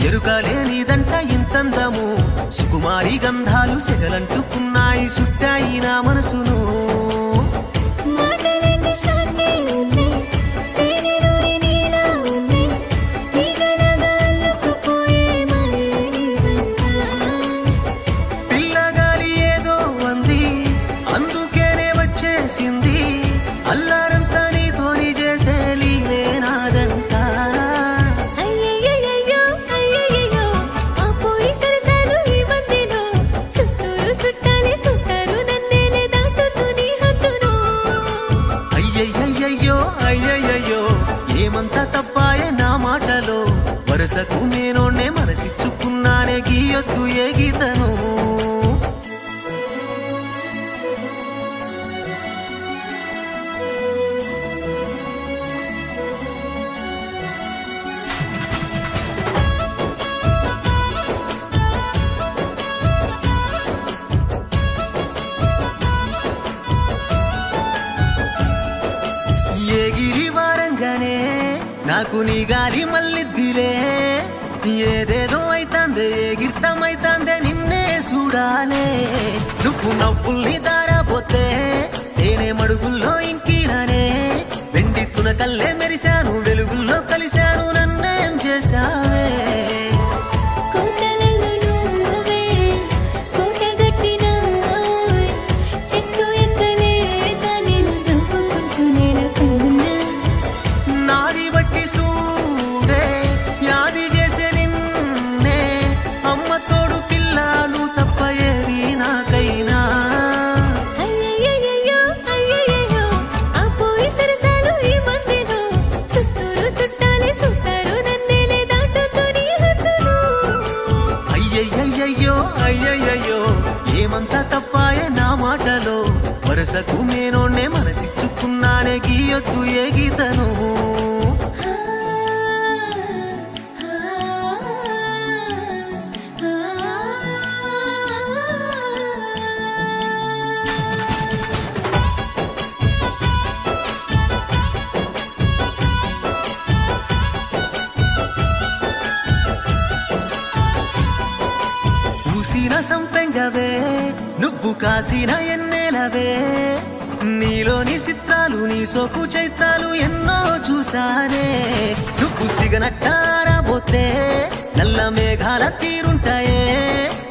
ఎరుకలేనిదంట ఇంతందము సుకుమారి గంధాలు సెగలంటుకున్నాయి సుట్టాయి నా మనసును పిల్లగాలి ఏదో అంది అందుకేనే వచ్చేసింది అల్లారంతా నీతోని చేసే లీనే నాదంట అయ్యయ్యో ఏమంతా తప్పాయే నా మాటలో వరసకు నేనోనే మనసిచ్చుకున్నానే గీయొద్దు ఏ గీతను గిరివారంగానే నాకు నీ గాలి మళ్ళిద్దిలే ఏదేదో అయితాందే ఎగిర్తమైతాందే నిన్నే చూడాలే నువ్వు నవ్వుల్ని దారాపోతే నేనే మడుగుల్లో ఇంకినానే వెండి తునకల్లే మెరిశాను వెలుగుల్లో కలిశాను నన్నేం చేశావే అయ్యయ్యో ఏమంతా తప్పాయే నా మాటలో వరసకు నేనోనే మనసిచ్చుకున్నానే గీయొద్దు ఏ గీతను సంపెంగవే నువ్వు కాసిన ఎన్నేలవే నీలోని చిత్రాలు నీ సోపు చైత్రాలు ఎన్నో చూసానే నువ్వు సిగనట్టారబోతే నల్ల మేఘాల తీరుంటాయే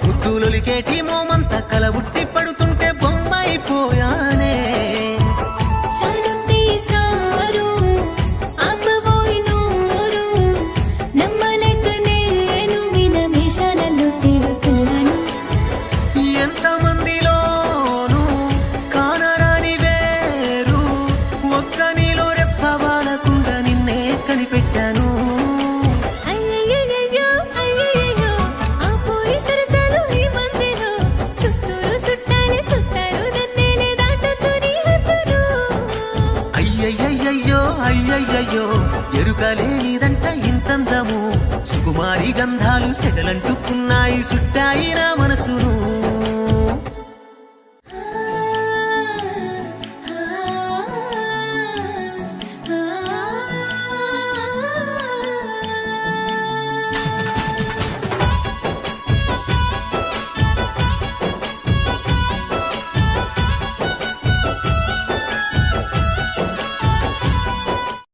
ముద్దులొలికేటి మోమంత కలబుట్టి పడుతుంటే బొమ్మైపోయానే ఎంతమందిలోనూ కానరాని వేరు ఒక్క నీలో రెప్పవాలకుండా నిన్నే కనిపెట్టాను అయ్యయ్యో ఎరుకలేనిదంట ఇంతందము సుకుమారి గంధాలు సెగలంటుకున్నాయి సుట్టాయి నా మనసును